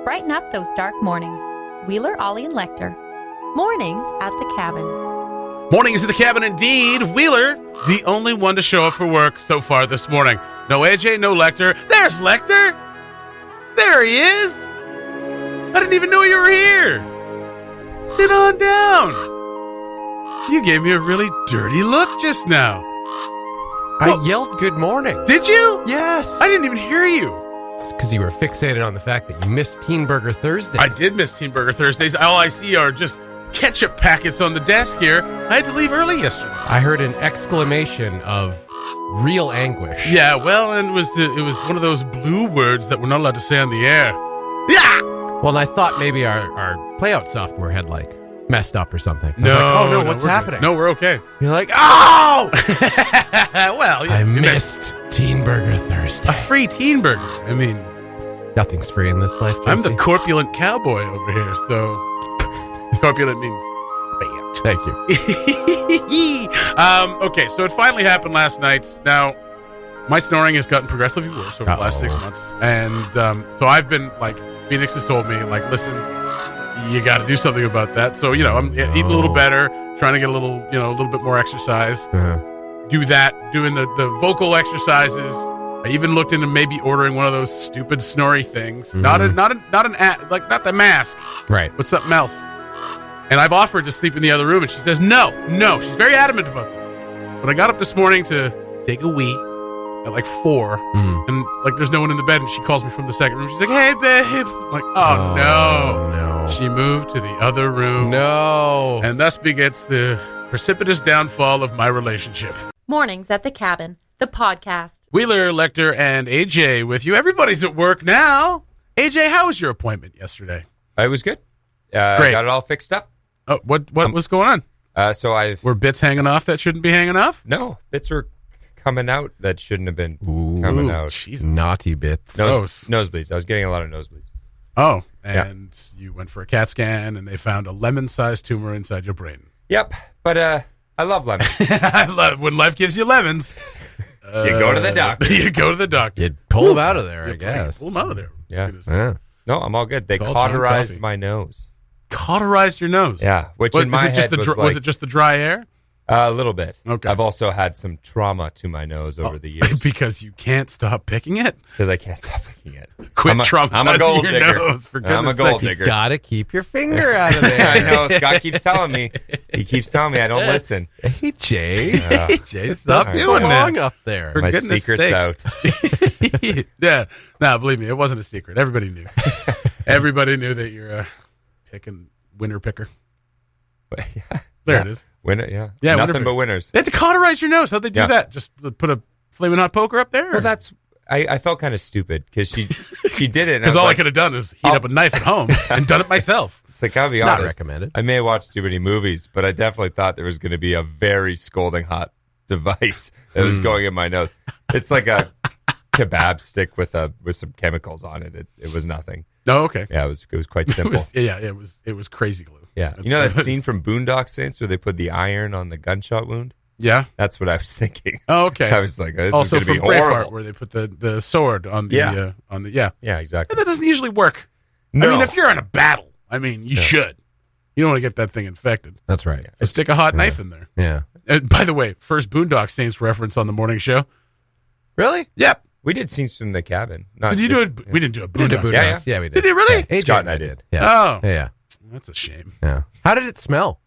Brighten up those dark mornings. Wheeler, Ollie, and Lekter. Mornings at the cabin. Mornings at the cabin indeed. Wheeler, the only one to show up for work so far this morning. No AJ, no Lekter. There's Lekter. There he is. I didn't even know you were here. Sit on down. You gave me a really dirty look just now. I yelled good morning. Did you? Yes. I didn't even hear you. It's because you were fixated on the fact that you missed Teen Burger Thursday. I did miss Teen Burger Thursdays. All I see are just ketchup packets on the desk here. I had to leave early yesterday. I heard an exclamation of real anguish. Yeah, well, and it was one of those blue words that we're not allowed to say on the air. Yeah. Well, and I thought maybe our playout software had messed up or something. I was No, like, oh no, what's we're happening? good. No, we're okay. You're like, oh! Well, I missed Teen Burger Thursday. a free teen burger. I mean, Nothing's free in this life, I'm the Jesse. corpulent cowboy over here, so corpulent means fat. Thank you. Okay, so it finally happened last night. Now, my snoring has gotten progressively worse over the last 6 months, and so I've been Phoenix has told me listen, you got to do something about that. So I'm eating a little better, trying to get a little bit more exercise. Do that, doing the vocal exercises. I even looked into maybe ordering one of those stupid snory things. Not the mask. Right. But something else. And I've offered to sleep in the other room, and she says no. She's very adamant about this. But I got up this morning to take a wee at 4, and there's no one in the bed, and she calls me from the second room. She's like, "Hey, babe." I'm like, oh no. She moved to the other room. No. And thus begets the precipitous downfall of my relationship. Mornings at the cabin, the podcast. Wheeler, Lekter, and AJ with you. Everybody's at work now. AJ, how was your appointment yesterday? It was good. Great. Got it all fixed up. Oh, what was going on? Were bits hanging off that shouldn't be hanging off? No, bits were coming out that shouldn't have been coming out. Jesus. Naughty bits. Nosebleeds. I was getting a lot of nosebleeds. Oh, and you went for a CAT scan, and they found a lemon-sized tumor inside your brain. Yep, but I love lemons. I love when life gives you lemons. You go to the doctor. You go to the doctor. You'd pull them out of there, I guess. Pull them out of there. Yeah. No, I'm all good. They cauterized my nose. Cauterized your nose? Yeah, which in my head was it just the dry air? A little bit. Okay. I've also had some trauma to my nose over the years. Because you can't stop picking it? Because I can't stop picking it. Quit traumatizing I'm a gold your digger. nose, for goodness I'm a gold sake. digger. You gotta keep your finger out of there. I know. Scott keeps telling me. He keeps telling me I don't listen. Hey, Jay. Hey, Jay, stop Doesn't doing belong that. up there. For My goodness secret's sake. out. Yeah. No, believe me, it wasn't a secret. Everybody knew. Everybody knew that you're a winner picker. There it is. Winner, yeah. Yeah, Nothing but winners. They had to cauterize your nose. How'd they do that? Just put a flaming hot poker up there? Well, I felt kind of stupid because she did it. Because all I could have done is heat up a knife at home and done it myself. It's like, I'll be Not honest. recommended. I may have watched too many movies, but I definitely thought there was going to be a very scalding hot device that was going in my nose. It's like a kebab stick with some chemicals on it. It was nothing. Oh, okay. Yeah, it was quite simple. It was crazy glue. Yeah. You know that scene from Boondock Saints where they put the iron on the gunshot wound? Yeah. That's what I was thinking. Oh, okay. I was like, this also is going to from be Braveheart, horrible. where they put the sword on the Yeah, exactly. That doesn't usually work. No. I mean, if you're in a battle, you should. You don't want to get that thing infected. That's right. So stick a hot knife in there. Yeah. And by the way, first Boondock Saints reference on the morning show. Really? Yep. We did scenes from the cabin. Did you do it? We didn't do a Boondock. Boondocks. Yeah, we did. Did you really? AJ Scott and I did. Yeah. Oh. Yeah. That's a shame. Yeah. How did it smell?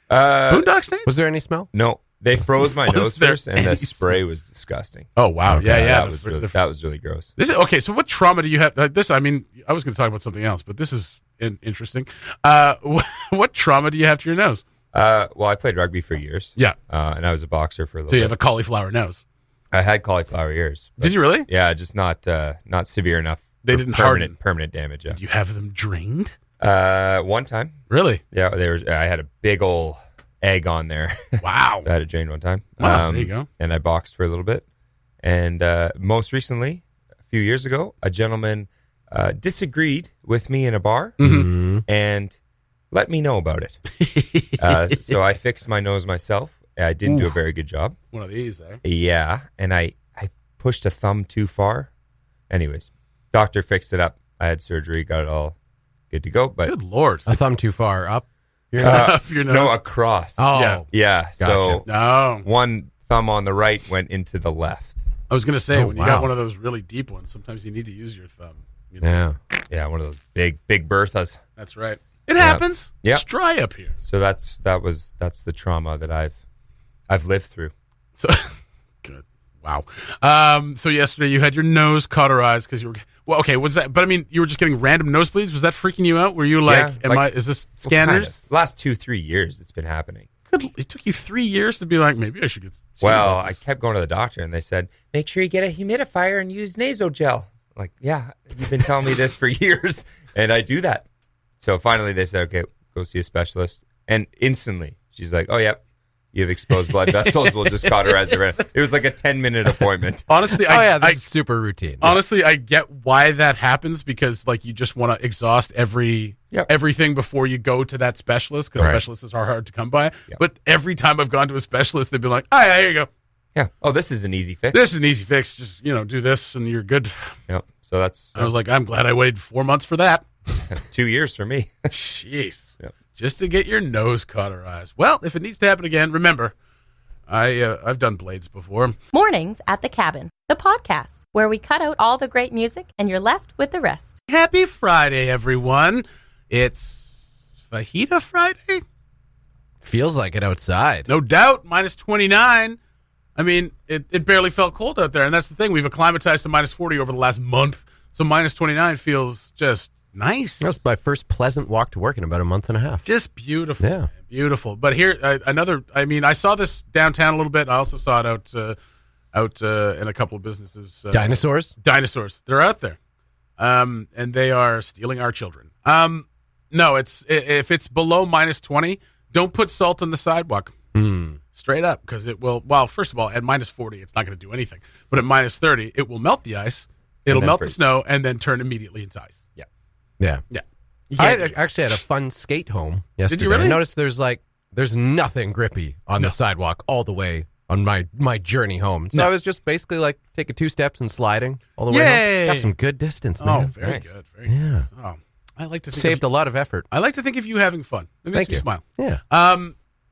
Boondock Saints? Was there any smell? No. They froze my Was nose there first, and any the spray was disgusting. Oh, wow. Okay. Yeah. That was really gross. Okay, so what trauma do you have? I was going to talk about something else, but this is interesting. What trauma do you have to your nose? Well, I played rugby for years. Yeah. And I was a boxer for a little So you bit. have a cauliflower nose. I had cauliflower ears. Did you really? Yeah, just not severe enough. They for didn't harden. permanent damage. Yeah. Did you have them drained? One time. Really? Yeah, I had a big old egg on there. Wow. So I had it drained one time. Wow, there you go. And I boxed for a little bit. And most recently, a few years ago, a gentleman disagreed with me in a bar and let me know about it. So I fixed my nose myself. I didn't do a very good job. One of these, eh? Yeah, and I pushed a thumb too far. Anyways, doctor fixed it up. I had surgery, got it all good to go. But Good Lord. A thumb too far up. Up your nose. no, across. Oh, Yeah. Gotcha. So No. one thumb on the right went into the left. I was going to say, Oh, when you got wow. one of those really deep ones, sometimes you need to use your thumb. You know? yeah. Yeah, one of those big Berthas. That's right. It happens. Yep. It's dry up here. So that's the trauma that I've lived through. So good. Wow. So yesterday you had your nose cauterized because you were was that? But I mean, you were just getting random nosebleeds. Was that freaking you out? Were you like, Yeah, is this scanners? Kind of. Last 2-3 years it's been happening. Good. It took you 3 years to be like, maybe I should get. Well, I kept going to the doctor and they said, make sure you get a humidifier and use nasogel. I'm like, yeah, you've been telling me this for years, and I do that. So finally they said, okay, go see a specialist. And instantly she's like, oh, yep, you have exposed blood vessels. We'll just cauterize the rest. It was like a 10-minute appointment. Honestly, This is super routine. honestly, I get why that happens because like you just want to exhaust everything before you go to that specialist because Right. specialists are hard to come by. Yep. But every time I've gone to a specialist, they've been like, "Oh, yeah, here you go. Yeah. Oh, this is an easy fix. This is an easy fix. Just do this and you're good." Yep. So that's I was like, "I'm glad I waited 4 months for that." 2 years for me. Jeez, Yep. just to get your nose cauterized. Well, if it needs to happen again, remember, I've done blades before. Mornings at the Cabin, the podcast where we cut out all the great music and you're left with the rest. Happy Friday, everyone! It's Fajita Friday. Feels like it outside. No doubt, minus 29. I mean, it barely felt cold out there, and that's the thing. We've acclimatized to minus 40 over the last month, so minus 29 feels just nice. That was my first pleasant walk to work in about a month and a half. Just beautiful. Yeah. Man, beautiful. But here, I saw this downtown a little bit. I also saw it out in a couple of businesses. Dinosaurs? Dinosaurs. They're out there. And they are stealing our children. No, if it's below minus 20, don't put salt on the sidewalk. Straight up, because it will. Well, first of all, at minus 40, it's not going to do anything. But at minus 30, it will melt the ice. It'll then melt the freeze. snow and then turn immediately into ice. Yeah. Yeah. Yeah. Actually had a fun skate home yesterday. you really? I noticed there's nothing grippy on the sidewalk all the way on my journey home. So No. I was just basically like taking 2 steps and sliding all the way Yay! home. Got some good distance, Oh, man. very Nice. good. Very good. Oh, I like to think Saved a lot of effort. I like to think of you having fun. It makes Thank me you. smile. Yeah.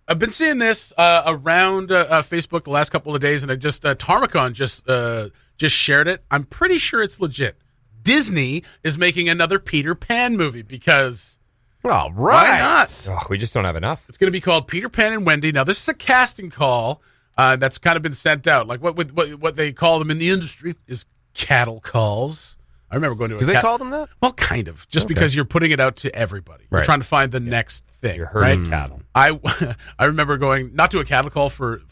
I've been seeing this around Facebook the last couple of days, and I just Tarmacon just shared it. I'm pretty sure it's legit. Disney is making another Peter Pan movie because All why right. not? Oh, we just don't have enough. It's going to be called Peter Pan and Wendy. Now, this is a casting call that's kind of been sent out. Like what they call them in the industry is cattle calls. I remember going to Do they call them that? Well, kind of. Just because you're putting it out to everybody. You're Right. trying to find the next thing. You're herding right? cattle. I remember going not to a cattle call for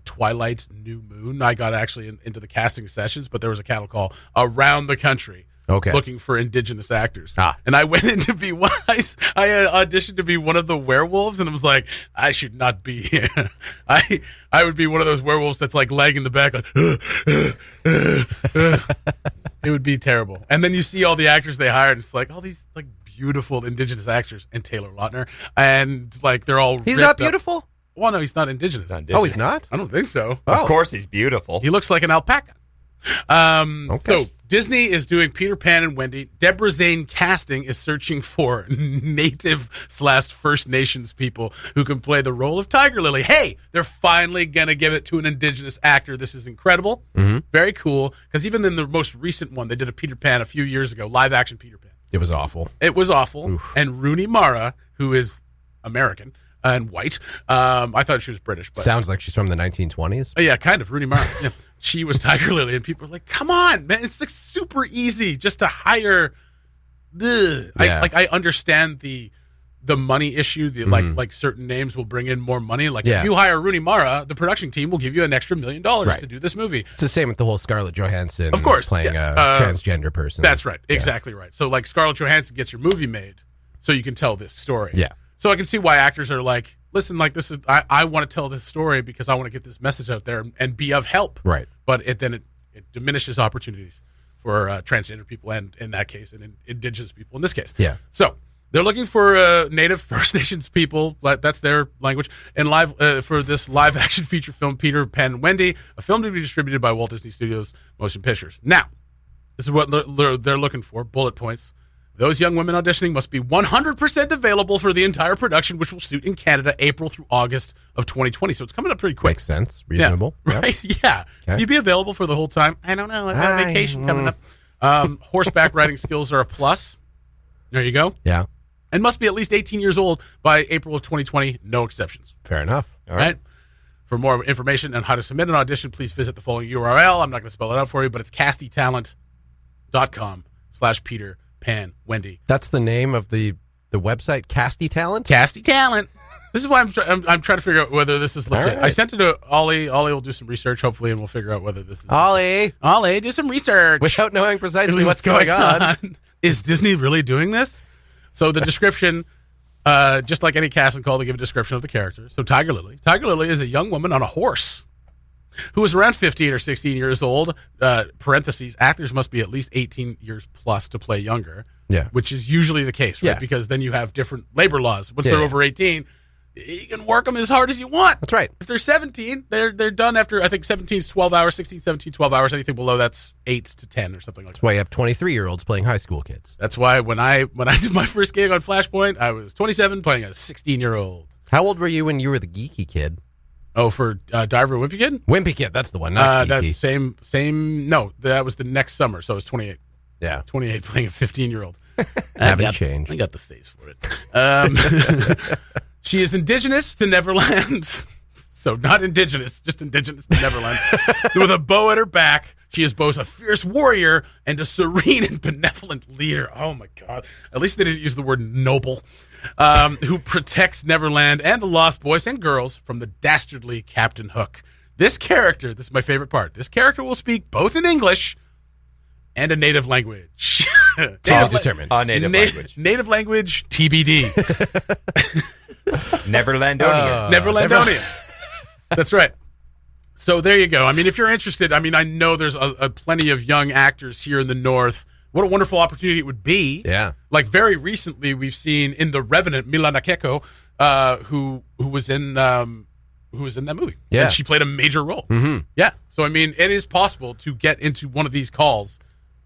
Twilight New Moon. I got actually into the casting sessions, but there was a cattle call around the country. Okay. Looking for indigenous actors. Ah. And I went in to be one. I auditioned to be one of the werewolves, and I was like, I should not be here. I would be one of those werewolves that's like laying in the back, like, it would be terrible. And then you see all the actors they hired, and it's like all these like beautiful indigenous actors, and Taylor Lautner, and like they're all He's ripped not up. beautiful? Well, no, he's not indigenous. Oh, he's not? I don't think so. Oh. Of course he's beautiful. He looks like an alpaca. Okay. So Disney is doing Peter Pan and Wendy. Deborah Zane Casting is searching for Native/First Nations people who can play the role of Tiger Lily. Hey, they're finally going to give it to an indigenous actor. This is incredible. Mm-hmm. Very cool. Because even in the most recent one, they did a Peter Pan a few years ago, live action Peter Pan. It was awful. It was awful. And Rooney Mara, who is American and white, I thought she was British. But Sounds like she's from the 1920s. Oh, yeah, kind of. Rooney Mara. Yeah. She was Tiger Lily, and people are like, come on, man. It's like super easy just to hire. Yeah. I understand the money issue. Like certain names will bring in more money. Like Yeah. if you hire Rooney Mara, the production team will give you an extra $1 million Right. to do this movie. It's the same with the whole Scarlett Johansson Of course, playing yeah. a transgender person. That's right. Yeah. Exactly right. So like Scarlett Johansson gets your movie made so you can tell this story. Yeah. So I can see why actors are like, listen, like this is I want to tell this story because I want to get this message out there and be of help. Right. But it diminishes opportunities for transgender people and in that case and indigenous people in this case. Yeah. So they're looking for Native First Nations people, that's their language, and for this live action feature film Peter Pan and Wendy, a film to be distributed by Walt Disney Studios Motion Pictures. Now, This is what they're looking for, bullet points. Those young women auditioning must be 100% available for the entire production, which will shoot in Canada April through August of 2020. So it's coming up pretty quick. Makes sense. Reasonable. Yeah. Right? Yeah. Okay. You'd be available for the whole time. I don't know. I've got a vacation coming up. Horseback riding skills are a plus. There you go. Yeah. And must be at least 18 years old by April of 2020. No exceptions. Fair enough. All right. For more information on how to submit an audition, please visit the following URL. I'm not going to spell it out for you, but it's castytalent.com/Peter Pan Wendy. That's the name of the website, Casty Talent? Casty Talent. This is why I'm trying to figure out whether this is legit. All right. I sent it to Ollie. Ollie will do some research, hopefully, and we'll figure out whether this is Ollie, do some research. without knowing precisely what's going on. Is Disney really doing this? So the description, just like any casting call, they give a description of the character. So Tiger Lily. Tiger Lily is a young woman on a horse who is around 15 or 16 years old. Parentheses, actors must be at least 18 years plus to play younger. Yeah. Which is usually the case, right? Yeah. Because then you have different labor laws. Once Yeah. they're over 18, you can work them as hard as you want. That's right. If they're 17, they're done after, I think 17 is 12 hours, 16, 17, 12 hours. Anything below that's 8 to 10 or something like that. That's why you have 23-year-olds playing high school kids. That's why when I did my first gig on Flashpoint, I was 27 playing a 16-year-old. How old were you when you were the geeky kid? Oh, for Diver Wimpy Kid? Wimpy kid, that's the one, not That geeky. no, that was the next summer, so I was 28. Yeah. 28 playing a 15-year-old. Haven't changed. I got the face for it. She is indigenous to Neverland. So not indigenous, just indigenous to Neverland. With a bow at her back, she is both a fierce warrior and a serene and benevolent leader. Oh, my God. At least they didn't use the word noble. Who protects Neverland and the Lost Boys and girls from the dastardly Captain Hook. This character, this is my favorite part, this character will speak both in English and a native language. Determined. Native language. Native language, TBD. Neverlandonian. Neverlandonian. That's right. So there you go. I mean, if you're interested, I mean, I know there's a plenty of young actors here in the North. What a wonderful opportunity it would be. Yeah. Like very recently, we've seen in The Revenant, Mila Nakeko, who was in that movie. Yeah. And she played a major role. Mm-hmm. Yeah. So, I mean, it is possible to get into one of these calls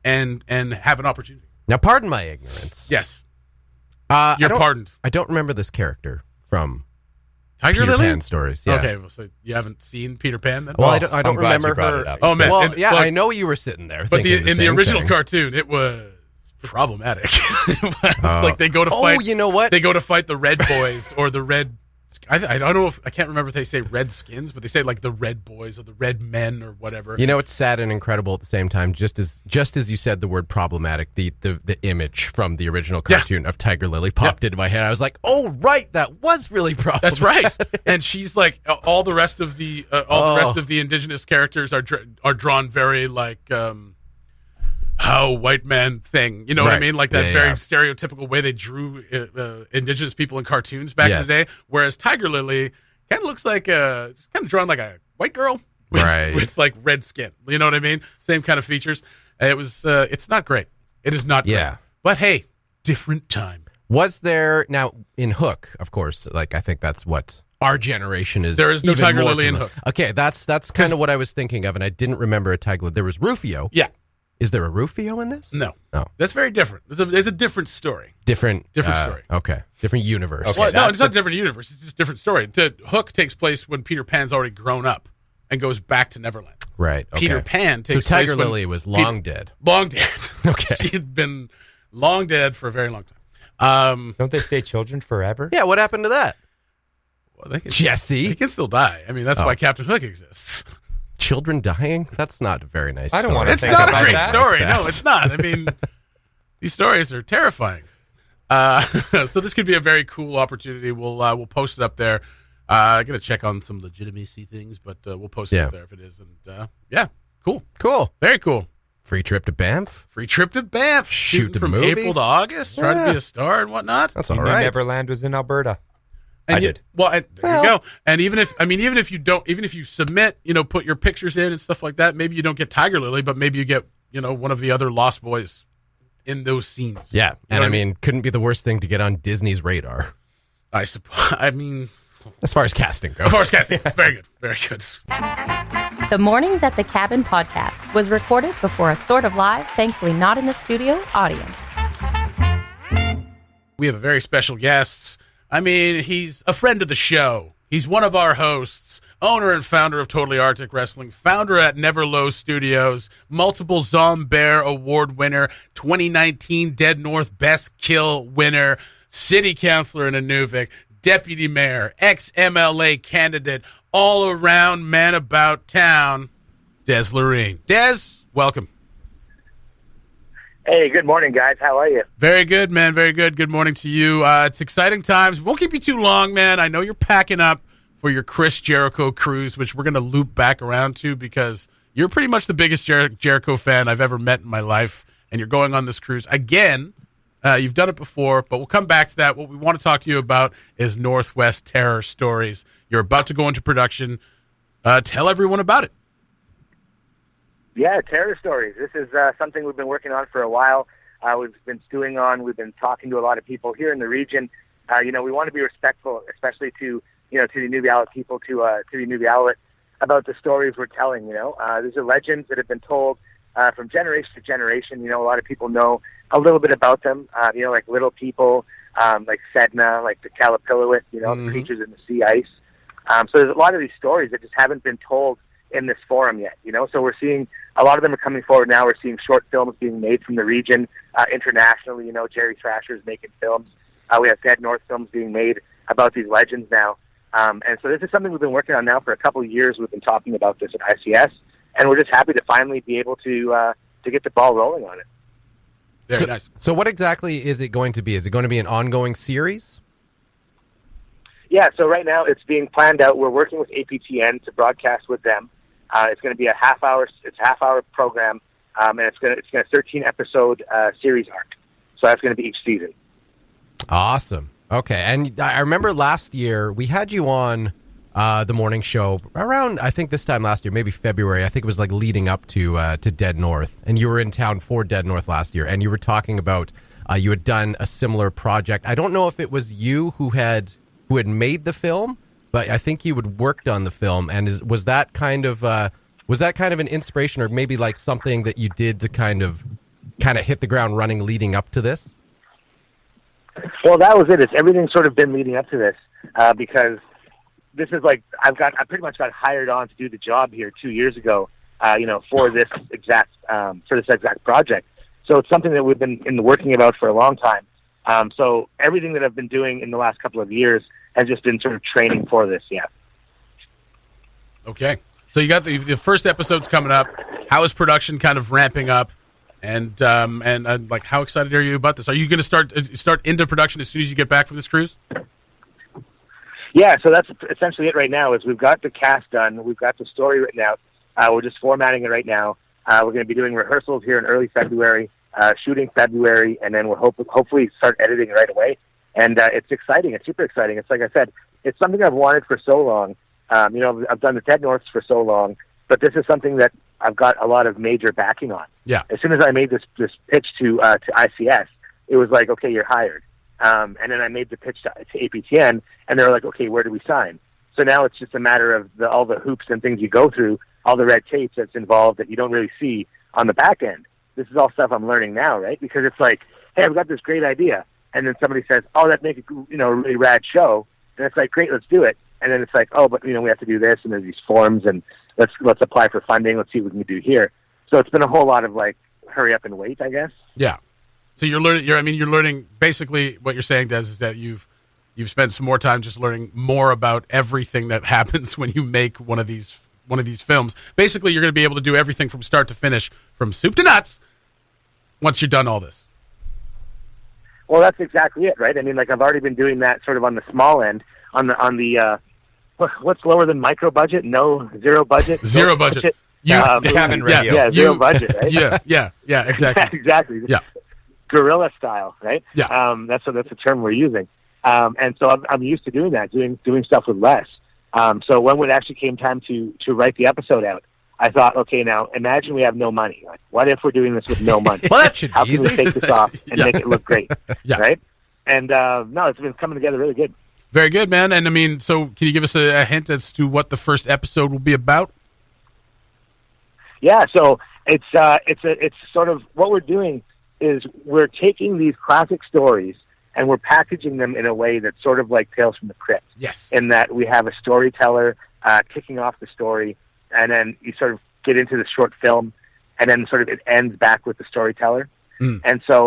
and have an opportunity. Now, pardon my ignorance. Yes. I You're don't- pardoned. I don't remember this character from Tiger Peter Lily? Pan stories. Yeah. Okay. Well, so you haven't seen Peter Pan then? Well, I Oh, don't I'm glad you remember brought her. it up. Oh, man. Well, And- yeah, but- I know you were sitting there. But thinking in the same original thing. cartoon, it was problematic. It was like they go to fight. Oh, you know what? They go to fight the Red Boys or the Red. I don't know if I can't remember if they say Red Skins, but they say like the Red Boys or the Red Men or whatever. You know, it's sad and incredible at the same time. Just as you said the word problematic, the image from the original cartoon of Tiger Lily popped into my head. I was like, oh right, that was really problematic. That's right. And she's like all the rest of the rest of the indigenous characters are drawn very like how white man thing. You know what I Right. mean? Like that Yeah, very yeah. stereotypical way they drew indigenous people in cartoons back in the day. Whereas Tiger Lily kind of looks like it's kind of drawn like a white girl with, Right. with like red skin. You know what I mean? Same kind of features. It was. It's not great. It is not. Yeah. Great. But hey, different time. Was there now in Hook? Of course, like I think that's what our generation is. There is no even Tiger more Lily in familiar. Hook. Okay, that's kind of what I was thinking of, and I didn't remember a Tiger Lily. There was Rufio. Yeah. Is there a Rufio in this? No. Oh. That's very different. There's a different story. Different story. Okay, different universe. Okay. Well, no, that's it's not a different universe. It's just a different story. The Hook takes place when Peter Pan's already grown up and goes back to Neverland. Right. Okay. Peter Pan takes so Tiger place when Lily was long dead. Long dead. Okay. She had been long dead for a very long time. Don't they stay children forever? Yeah. What happened to that? Well, they Jesse. can still die. I mean, that's why Captain Hook exists. Children dying? That's not a very nice. I don't story. wanna It's think not a about great that. story. Like No, that. it's not. I mean, these stories are terrifying. So this could be a very cool opportunity. We'll post it up there. I got to check on some legitimacy things, but we'll post it up there if it is. And yeah, cool, Cool. very cool. Free trip to Banff. Free trip to Banff. Shoot Shooting the from movie. April to August. Trying to be a star and whatnot. That's You all knew right. Neverland was in Alberta. And I you- did. Well, there you go. And even if you submit, put your pictures in and stuff like that, maybe you don't get Tiger Lily, but maybe you get, one of the other Lost Boys in those scenes. Yeah, You know and what I mean, couldn't be the worst thing to get on Disney's radar I suppose. I mean, as far as casting goes. of course, Kathy. Very good. Very good. The Mornings at the Cabin podcast was recorded before a sort of live, thankfully not in the studio, audience. We have a very special guest. I mean, he's a friend of the show. He's one of our hosts, owner and founder of Totally Arctic Wrestling, founder at Never Low Studios, multiple Zombear Award winner, 2019 Dead North Best Kill winner, city councilor in Inuvik, deputy mayor, ex-MLA candidate, all-around man about town, Dez Loreen. Dez, welcome. Hey, good morning, guys. How are you? Very good, man. Very good. Good morning to you. It's exciting times. We won't keep you too long, man. I know you're packing up for your Chris Jericho cruise, which we're going to loop back around to because you're pretty much the biggest Jericho fan I've ever met in my life, and you're going on this cruise again. You've done it before, but we'll come back to that. What we want to talk to you about is Northwest Terror Stories. You're about to go into production. Tell everyone about it. Yeah, Terror Stories. This is something we've been working on for a while. We've been talking to a lot of people here in the region. We want to be respectful, especially to the Inuvik people, to the Inuvik about the stories we're telling. These are legends that have been told from generation to generation. A lot of people know a little bit about them. Like little people, like Sedna, like the Kalapilawit, the creatures in the sea ice. So there's a lot of these stories that just haven't been told in this forum yet, So we're seeing a lot of them are coming forward now. We're seeing short films being made from the region internationally. Jerry Thrasher's making films. We have Dead North films being made about these legends now. And so this is something we've been working on now for a couple of years. We've been talking about this at ICS, and we're just happy to finally be able to get the ball rolling on it. Very nice. So what exactly is it going to be? Is it going to be an ongoing series? Yeah, so right now it's being planned out. We're working with APTN to broadcast with them. It's going to be a half-hour program, and it's going to 13-episode series arc. So that's going to be each season. Awesome. Okay, and I remember last year we had you on the morning show around, I think this time last year, maybe February. I think it was like leading up to Dead North, and you were in town for Dead North last year, and you were talking about you had done a similar project. I don't know if it was you who had made the film, but I think you had worked on the film. And was that kind of an inspiration, or maybe like something that you did to kind of hit the ground running leading up to this? Well, that was it. It's everything's sort of been leading up to this because this is like I pretty much got hired on to do the job here 2 years ago, for this exact project. So it's something that we've been working about for a long time. So everything that I've been doing in the last couple of years has just been sort of training for this. Yeah. Okay. So you got the first episode's coming up. How is production kind of ramping up? And like, how excited are you about this? Are you going to start into production as soon as you get back from this cruise? Yeah. So that's essentially it right now. Is we've got the cast done. We've got the story written out. We're just formatting it right now. We're going to be doing rehearsals here in early February, shooting February, and then we'll hopefully start editing right away. And it's exciting. It's super exciting. It's like I said, it's something I've wanted for so long. I've done the Dead Norths for so long, but this is something that I've got a lot of major backing on. Yeah. As soon as I made this pitch to ICS, it was like, okay, you're hired. And then I made the pitch to APTN, and they were like, okay, where do we sign? So now it's just a matter of all the hoops and things you go through, all the red tape that's involved that you don't really see on the back end. This is all stuff I'm learning now, right? Because it's like, hey, I've got this great idea. And then somebody says, oh, that'd make a really rad show. And it's like, great, let's do it. And then it's like, oh, but we have to do this, and there's these forms, and let's apply for funding. Let's see what we can do here. So it's been a whole lot of like, hurry up and wait, I guess. Yeah. So you're learning. Basically, what you're saying, Des, is that you've spent some more time just learning more about everything that happens when you make one of these films. Basically, you're going to be able to do everything from start to finish, from soup to nuts, once you're done all this. Well, that's exactly it, right? I mean, like I've already been doing that sort of on the small end, on the what's lower than micro budget? Zero budget. Zero budget. Cabin radio. Yeah, zero budget, right? Yeah, exactly. Exactly. Yeah. Guerrilla style, right? Yeah. That's a term we're using. And so I'm used to doing that, doing stuff with less. So when it actually came time to write the episode out, I thought, okay, now imagine we have no money. Like, what if we're doing this with no money? Well, that should be How can easy. we take this off and make it look great? Yeah. Right? And no, it's been coming together really good. Very good, man. And I mean, so can you give us a hint as to what the first episode will be about? Yeah, so it's sort of what we're doing is we're taking these classic stories and we're packaging them in a way that's sort of like Tales from the Crypt. Yes. In that we have a storyteller kicking off the story, and then you sort of get into the short film, and then sort of it ends back with the storyteller. And so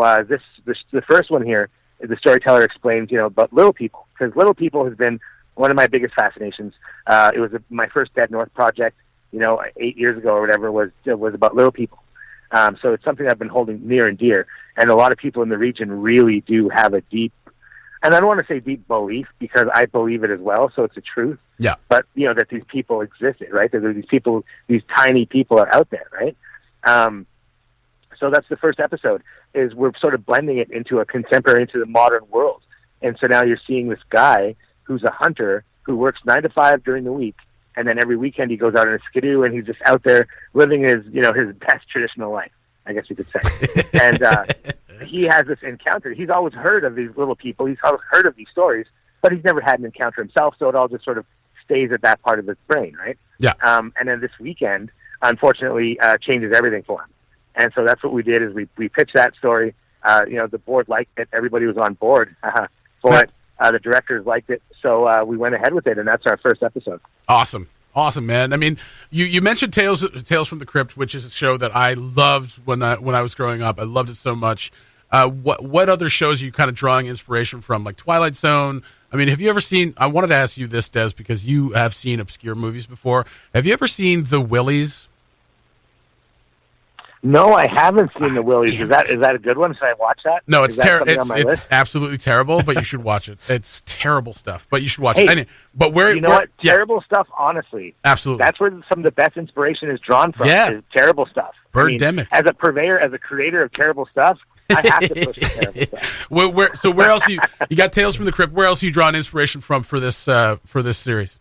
the first one here, the storyteller explains, about Little People, because Little People has been one of my biggest fascinations. It was my first Dead North project, 8 years ago or whatever, was about Little People. So it's something I've been holding near and dear, and a lot of people in the region really do have a deep, and I don't want to say deep belief because I believe it as well, so it's a truth. Yeah. But, that these people existed, right? That these people, these tiny people are out there, right? So that's the first episode, is we're sort of blending it into the modern world. And so now you're seeing this guy who's a hunter who works 9 to 5 during the week, and then every weekend he goes out in a skidoo and he's just out there living his best traditional life, I guess you could say. And he has this encounter. He's always heard of these little people. He's always heard of these stories, but he's never had an encounter himself, so it all just sort of stays at that part of his brain, right? Yeah. And then this weekend, unfortunately, changes everything for him. And so that's what we did, is we pitched that story. The board liked it. Everybody was on board for it. The directors liked it. So we went ahead with it, and that's our first episode. Awesome, man. I mean, you mentioned Tales from the Crypt, which is a show that I loved when I was growing up. I loved it so much. What other shows are you kind of drawing inspiration from, like Twilight Zone? I mean, have you ever seen? I wanted to ask you this, Des, because you have seen obscure movies before. Have you ever seen The Willies? No, I haven't seen The Willies. Is that a good one? Should I watch that? No, it's terrible. It's absolutely terrible, but you should watch it. It's terrible stuff, but you should watch it. But what? Terrible stuff, honestly. Absolutely. That's where some of the best inspiration is drawn from. Yeah. Is terrible stuff. Birdemic. As a purveyor, as a creator of terrible stuff, I have to push the terrible stuff. So where else you got Tales from the Crypt? Where else are you drawing inspiration from for this series?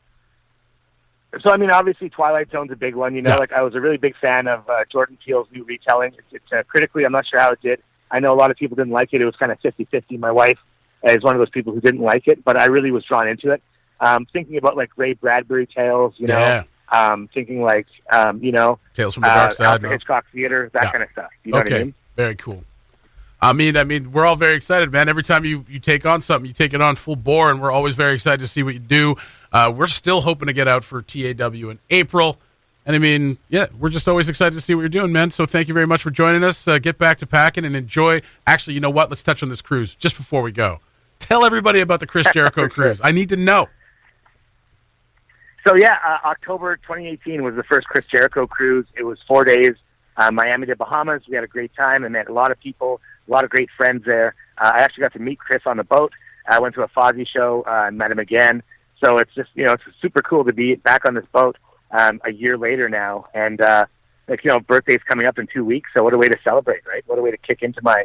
So, I mean, obviously Twilight Zone's a big one. Like I was a really big fan of Jordan Peele's new retelling. It's critically, I'm not sure how it did. I know a lot of people didn't like it. It was kind of 50-50. My wife is one of those people who didn't like it, but I really was drawn into it. Thinking about like Ray Bradbury tales, thinking like, Tales from the Dark Side, Alfred Hitchcock Theater, that kind of stuff. You know what I mean? Very cool. I mean, we're all very excited, man. Every time you take on something, you take it on full bore, and we're always very excited to see what you do. We're still hoping to get out for TAW in April. And I mean, we're just always excited to see what you're doing, man. So thank you very much for joining us. Get back to packing and enjoy. Actually, you know what? Let's touch on this cruise just before we go. Tell everybody about the Chris Jericho cruise. I need to know. So, October 2018 was the first Chris Jericho cruise. It was 4 days, Miami to Bahamas. We had a great time. I met a lot of people, a lot of great friends there. I actually got to meet Chris on the boat. I went to a Fozzy show and met him again. So it's just, it's super cool to be back on this boat a year later now. And, birthday's coming up in 2 weeks. So what a way to celebrate, right? What a way to kick into my,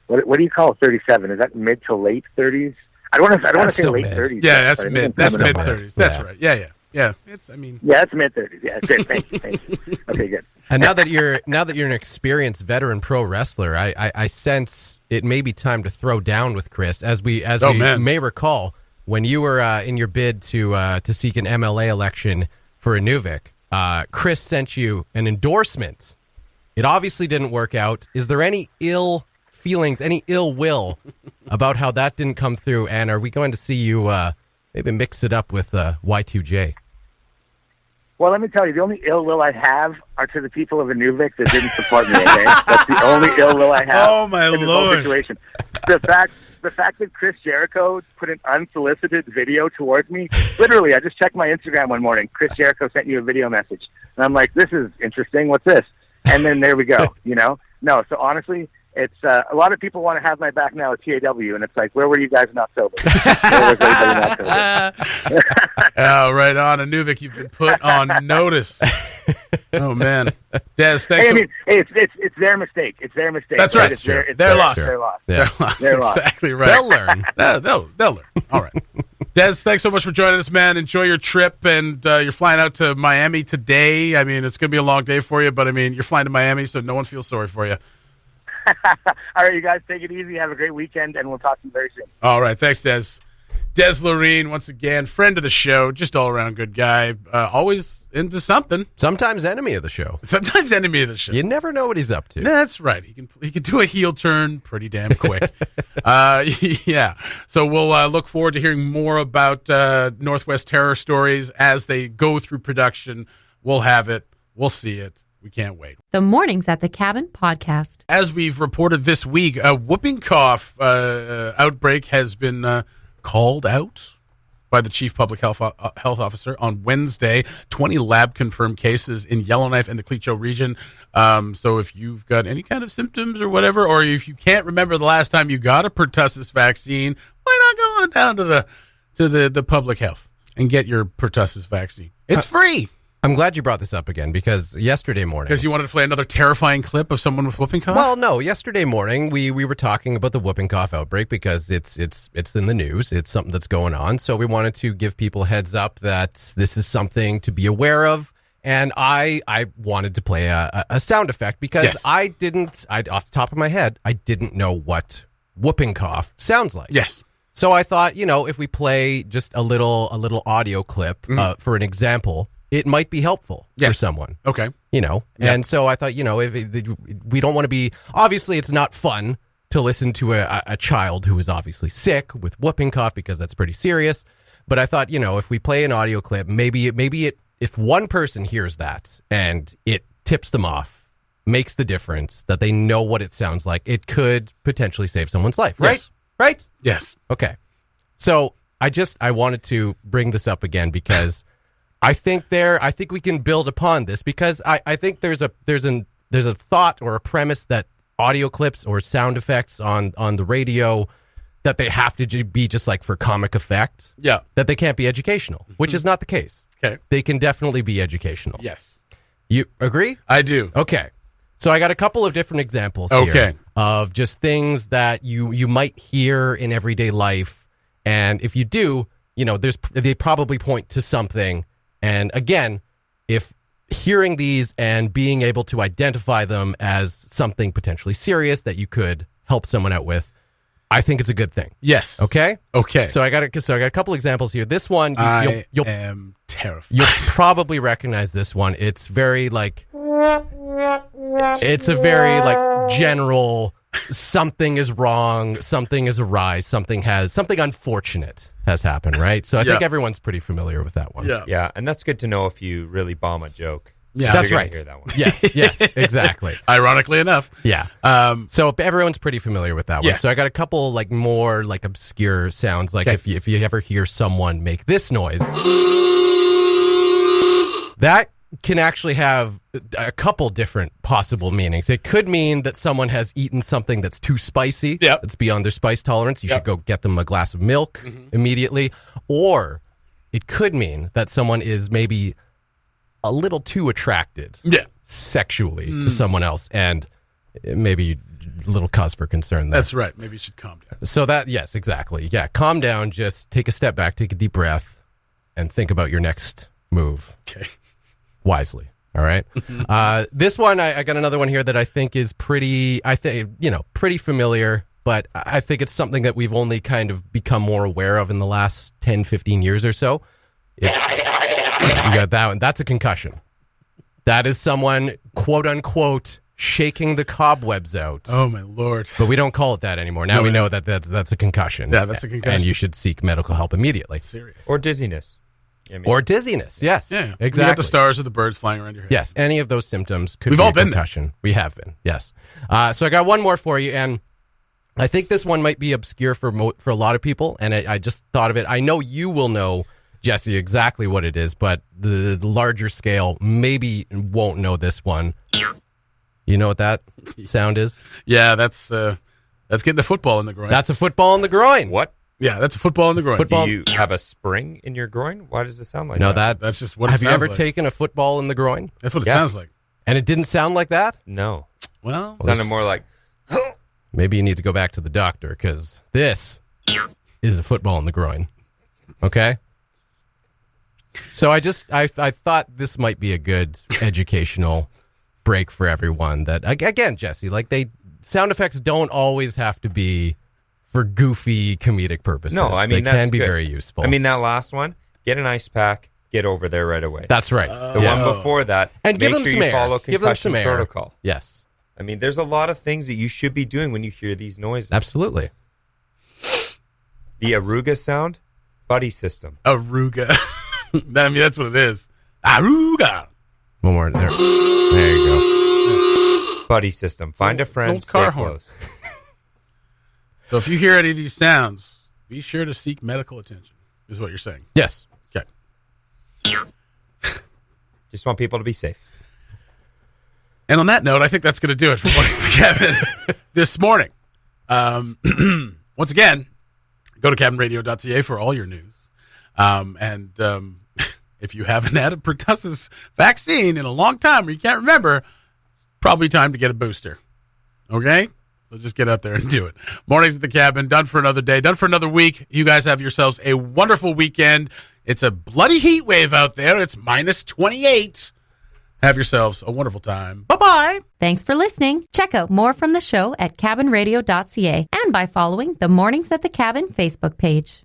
what do you call 37? Is that mid to late 30s? I don't want to say late 30s. Yeah, that's mid 30s. That's right. Yeah. It's mid 30s. Yeah, great. Thank you. Okay, good. And now that you're an experienced veteran pro wrestler, I sense it may be time to throw down with Chris. As we may recall, when you were in your bid to seek an MLA election for Inuvik, Chris sent you an endorsement. It obviously didn't work out. Is there any ill feelings, any ill will about how that didn't come through? And are we going to see you maybe mix it up with Y2J? Well, let me tell you, the only ill will I have are to the people of Inuvik that didn't support me. Okay, that's the only ill will I have. Oh my in this Lord! Whole situation. The fact that Chris Jericho put an unsolicited video towards me. Literally, I just checked my Instagram one morning. Chris Jericho sent you a video message, and I'm like, "This is interesting. What's this?" And then there we go. No. So honestly, it's a lot of people want to have my back now at TAW, and it's like, where were you guys in October? Where was everybody in October? Oh, right on, Inuvik. You've been put on notice. Oh man, Des, thanks. Hey, it's their mistake. It's their mistake. That's right. They're lost. They're lost. Yeah. They're lost. Exactly right. They'll learn. They'll learn. All right. Des, thanks so much for joining us, man. Enjoy your trip, and you're flying out to Miami today. I mean, it's going to be a long day for you, but I mean, you're flying to Miami, so no one feels sorry for you. All right, you guys, take it easy. Have a great weekend, and we'll talk to you very soon. All right. Thanks, Des. Dez Loreen, once again, friend of the show, just all around good guy, always into something. Sometimes enemy of the show. Sometimes enemy of the show. You never know what he's up to. That's right. He can do a heel turn pretty damn quick. Yeah. So we'll look forward to hearing more about Northwest Terror stories as they go through production. We'll have it. We'll see it. We can't wait. The Mornings at the Cabin podcast. As we've reported this week, a whooping cough outbreak has been called out by the chief public health officer on Wednesday. 20 lab-confirmed cases in Yellowknife and the Clecho region. So if you've got any kind of symptoms or whatever, or if you can't remember the last time you got a pertussis vaccine, why not go on down to the public health and get your pertussis vaccine? It's free. I'm glad you brought this up again because yesterday morning... Because you wanted to play another terrifying clip of someone with whooping cough? Well, no. Yesterday morning, we were talking about the whooping cough outbreak because it's in the news. It's something that's going on. So we wanted to give people a heads up that this is something to be aware of. And I wanted to play a sound effect because Yes. I off the top of my head, I didn't know what whooping cough sounds like. Yes. So I thought, if we play just a little audio clip for an example, it might be helpful for someone. Okay. And so I thought, we don't want to be, obviously it's not fun to listen to a child who is obviously sick with whooping cough because that's pretty serious. But I thought, if we play an audio clip, maybe if one person hears that and it tips them off, makes the difference, that they know what it sounds like, it could potentially save someone's life, right? Yes. Right? Yes. Okay. So I wanted to bring this up again because I think we can build upon this because I think there's a thought or a premise that audio clips or sound effects on the radio that they have to be just like for comic effect. Yeah. That they can't be educational, which is not the case. Okay. They can definitely be educational. Yes. You agree? I do. Okay. So I got a couple of different examples here of just things that you might hear in everyday life. And if you do, they probably point to something. And again, if hearing these and being able to identify them as something potentially serious that you could help someone out with, I think it's a good thing. Yes. Okay? Okay. So I got a couple examples here. This one, you'll am terrified. You'll probably recognize this one. It's very it's a very general, something is wrong, something is awry, something unfortunate has happened, right? So I think everyone's pretty familiar with that one. Yeah. Yeah, and that's good to know if you really bomb a joke. Yeah. That's You're right. gonna hear that one. Yes, exactly. Ironically enough. Yeah. So everyone's pretty familiar with that one. Yes. So I got a couple more obscure sounds. If you ever hear someone make this noise, that can actually have a couple different possible meanings. It could mean that someone has eaten something that's too spicy. Yeah. That's beyond their spice tolerance. You should go get them a glass of milk immediately. Or it could mean that someone is maybe a little too attracted sexually to someone else, and maybe a little cause for concern there. That's right. Maybe you should calm down. So yes, exactly. Yeah, calm down. Just take a step back, take a deep breath, and think about your next move Okay. wisely. All right. This one, I got another one here that I think is pretty familiar, but I think it's something that we've only kind of become more aware of in the last 10, 15 years or so. You got that one. That's a concussion. That is someone, quote unquote, shaking the cobwebs out. Oh, my Lord. But we don't call it that anymore. Now we know that that's a concussion. Yeah, that's a concussion. And you should seek medical help immediately. Serious. Or dizziness. Or dizziness. Yes. Yeah. Exactly. You got the stars or the birds flying around your head. Yes, any of those symptoms could We've be all a been there. concussion. We have been, yes. So I got one more for you, and I think this one might be obscure for a lot of people, and I just thought of it. I know you will know, Jesse, exactly what it is, but the larger scale maybe won't know this one. You know what that sound is? Yeah, that's getting a football in the groin. That's a football in the groin. What? Yeah, that's a football in the groin. Football- Do you have a spring in your groin? Why does it sound like No, that? That's just what it Have you sounds ever like. taken a football in the groin? That's what it Yes. sounds like. And it didn't sound like that? No. Well, It sounded more like, Maybe you need to go back to the doctor, because this is a football in the groin. Okay? So I thought this might be a good educational break for everyone. That, again, Jesse, sound effects don't always have to be for goofy comedic purposes. No, I mean, they that's can be good. very useful. I mean, that last one, get an ice pack, get over there right away. That's right. The one before that, and give make them sure some you air. follow Give them concussion some air. protocol. Yes, I mean, there's a lot of things that you should be doing when you hear these noises. absolutely. The Aruga sound, buddy system. Aruga. I mean, that's what it is. Aruga. One more. There you go. Buddy system. Find a friend, old stay car horn. close. So if you hear any of these sounds, be sure to seek medical attention, is what you're saying. Yes. Okay. Just want people to be safe. And on that note, I think that's going to do it for Mornings with Kevin this morning. Once again, go to cabinradio.ca for all your news. And if you haven't had a pertussis vaccine in a long time or you can't remember, it's probably time to get a booster. Okay? So just get out there and do it. Mornings at the Cabin, done for another day, done for another week. You guys have yourselves a wonderful weekend. It's a bloody heat wave out there. It's minus 28. Have yourselves a wonderful time. Bye-bye. Thanks for listening. Check out more from the show at cabinradio.ca and by following the Mornings at the Cabin Facebook page.